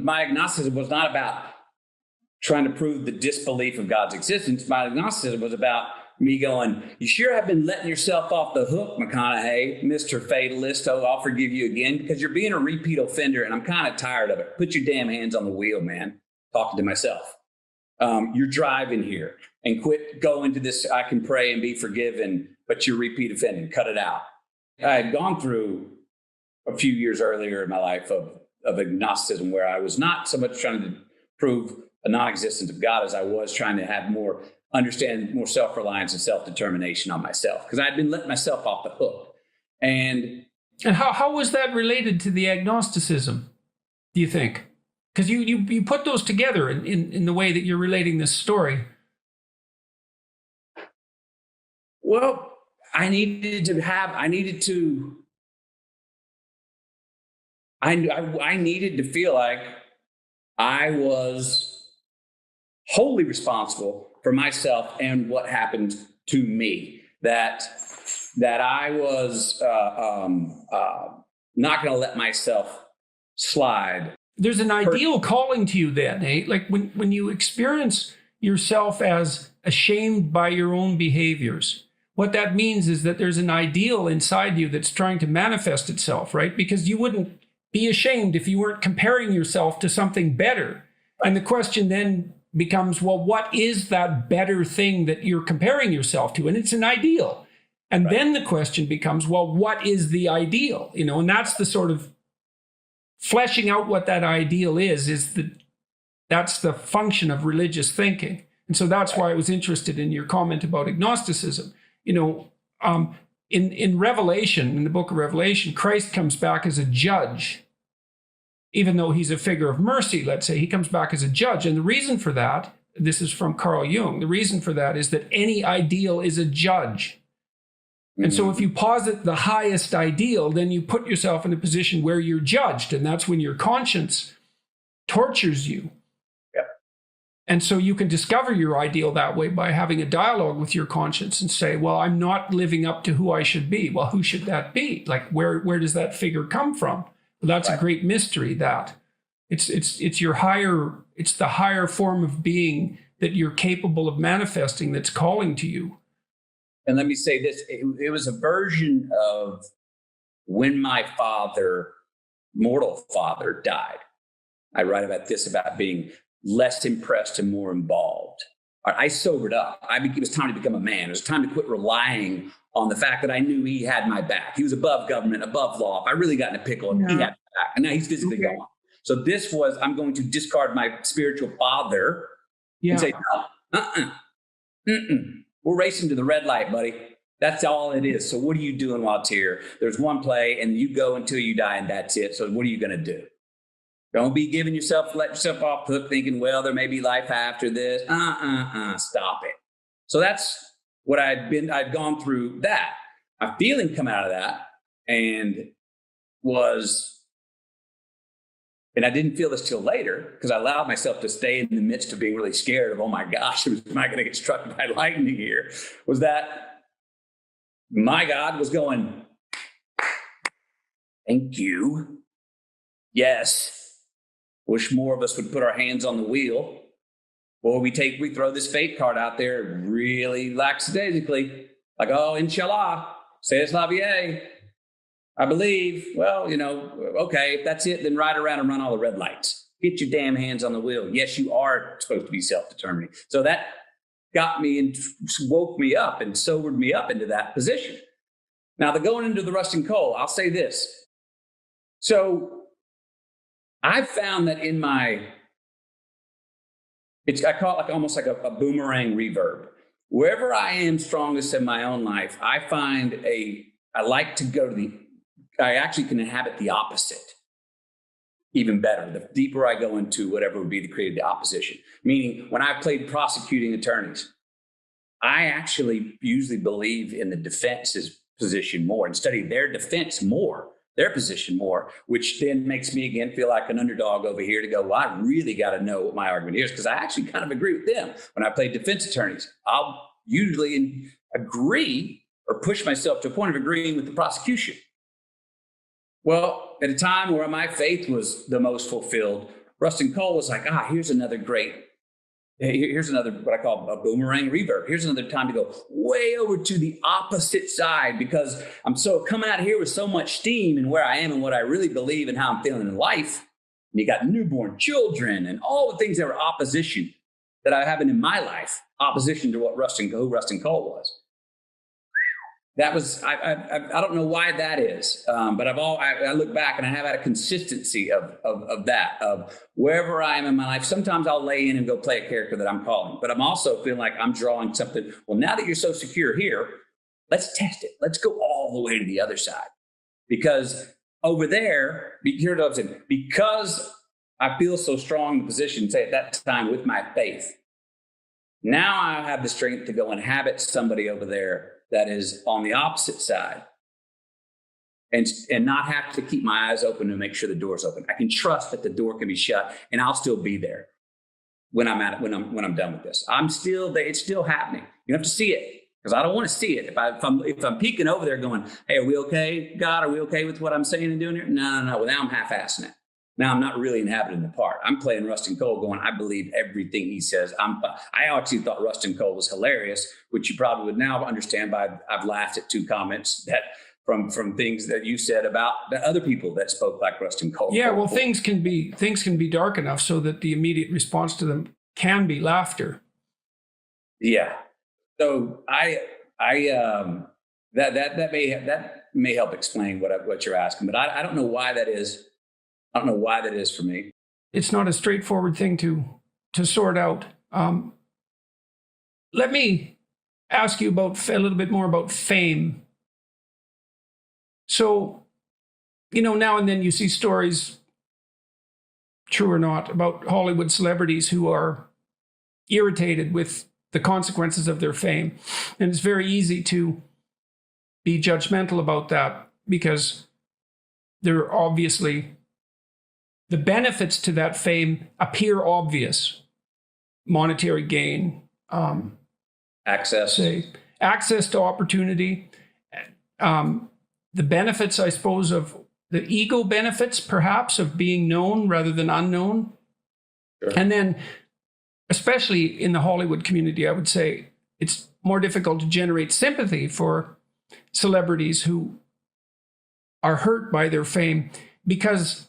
My agnosticism was not about trying to prove the disbelief of God's existence. My agnosticism was about me going, you sure have been letting yourself off the hook, McConaughey, Mr. Fatalist. Oh, I'll forgive you again because you're being a repeat offender and I'm kind of tired of it. Put your damn hands on the wheel, man. Talking to myself. You're driving here and quit going to this. I can pray and be forgiven, but you're repeat offending. Cut it out. I had gone through a few years earlier in my life of agnosticism where I was not so much trying to prove a non-existence of God as I was trying to have more understand, more self-reliance and self-determination on myself because I'd been letting myself off the hook. And how was that related to the agnosticism, do you think? Because you put those together in the way that you're relating this story. Well, I needed to feel like I was wholly responsible for myself and what happened to me. That I was not going to let myself slide. There's an ideal calling to you then, eh? Like when you experience yourself as ashamed by your own behaviors, what that means is that there's an ideal inside you that's trying to manifest itself, right? Because you wouldn't be ashamed if you weren't comparing yourself to something better. And the question then becomes, well, what is that better thing that you're comparing yourself to? And it's an ideal. And right. Then the question becomes, well, what is the ideal? You know, and that's the sort of fleshing out what that ideal is that's the function of religious thinking. And so that's why I was interested in your comment about agnosticism. You know, in Revelation, in the book of Revelation, Christ comes back as a judge. Even though he's a figure of mercy, let's say, he comes back as a judge. And the reason for that, this is from Carl Jung, the reason for that is that any ideal is a judge. And so if you posit the highest ideal, then you put yourself in a position where you're judged. And that's when your conscience tortures you. Yep. And so you can discover your ideal that way by having a dialogue with your conscience and say, well, I'm not living up to who I should be. Well, who should that be? Like, where does that figure come from? Well, that's right. A great mystery that it's the higher form of being that you're capable of manifesting that's calling to you. And let me say this, it was a version of when my mortal father died. I write about this, about being less impressed and more involved. I sobered up. It was time to become a man. It was time to quit relying on the fact that I knew he had my back. He was above government, above law. If I really got in a pickle, he had my back. And now he's physically gone. So this was, I'm going to discard my spiritual father and say, no, we're racing to the red light, buddy. That's all it is. So what are you doing while it's here? There's one play and you go until you die and that's it. So what are you going to do? Don't be let yourself off the hook thinking, well, there may be life after this. Stop it. So that's what I'd gone through that. A feeling come out of that and I didn't feel this till later because I allowed myself to stay in the midst of being really scared of, oh my gosh, am I going to get struck by lightning here? Was that my God was going, thank you. Yes. Wish more of us would put our hands on the wheel. Or we throw this fate card out there really lackadaisically, like, oh, inshallah, c'est la vie. I believe, well, okay, if that's it, then ride around and run all the red lights. Get your damn hands on the wheel. Yes, you are supposed to be self-determining. So that got me and woke me up and sobered me up into that position. Now, the going into the rusting coal, I'll say this. So I found that I call it like almost like a boomerang reverb. Wherever I am strongest in my own life, I find I like to go to I actually can inhabit the opposite even better. The deeper I go into whatever would be the creative opposition. Meaning when I've played prosecuting attorneys, I actually usually believe in the defense's position more and study their defense more, their position more, which then makes me again feel like an underdog over here to go, well, I really got to know what my argument is because I actually kind of agree with them. When I play defense attorneys, I'll usually agree or push myself to a point of agreeing with the prosecution. Well, at a time where my faith was the most fulfilled, Rustin Cole was like, here's another what I call a boomerang reverb. Here's another time to go way over to the opposite side, because I'm so coming out here with so much steam and where I am and what I really believe and how I'm feeling in life. And you got newborn children and all the things that were opposition that I have in my life, opposition to what who Rustin Cole was. That was, I don't know why that is, but I look back and I have had a consistency of that, of wherever I am in my life. Sometimes I'll lay in and go play a character that I'm calling, but I'm also feeling like I'm drawing something. Well, now that you're so secure here, let's test it. Let's go all the way to the other side, because over there, here's what I'm saying, because I feel so strong in the position, say at that time with my faith, now I have the strength to go inhabit somebody over there that is on the opposite side, and not have to keep my eyes open to make sure the door's open. I can trust that the door can be shut, and I'll still be there when I'm done with this. I'm still there. It's still happening. You have to see it, because I don't want to see it. If I'm peeking over there, going, "Hey, are we okay, God? Are we okay with what I'm saying and doing here?" No. Well, now I'm half-assing it. Now I'm not really inhabiting the part. I'm playing Rustin Cole going, I believe everything he says. I actually thought Rustin Cole was hilarious, which you probably would now understand by I've laughed at 2 comments that from things that you said about the other people that spoke like Rustin Cole. Yeah, well, things can be dark enough so that the immediate response to them can be laughter. Yeah. So that may help explain what you're asking, but I don't know why that is. I don't know why that is for me. It's not a straightforward thing to sort out. Let me ask you a little bit more about fame. So, now and then you see stories, true or not, about Hollywood celebrities who are irritated with the consequences of their fame. And it's very easy to be judgmental about that, because they're obviously, the benefits to that fame appear obvious. Monetary gain, access to opportunity, the benefits, I suppose, of the ego benefits, perhaps, of being known rather than unknown. Sure. And then, especially in the Hollywood community, I would say it's more difficult to generate sympathy for celebrities who are hurt by their fame, because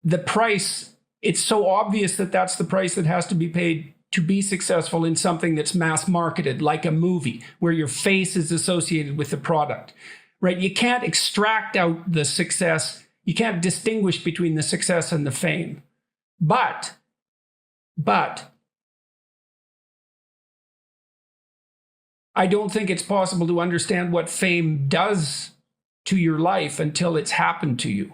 the price, it's so obvious that that's the price that has to be paid to be successful in something that's mass marketed, like a movie, where your face is associated with the product, right? You can't extract out the success. You can't distinguish between the success and the fame. But I don't think it's possible to understand what fame does to your life until it's happened to you.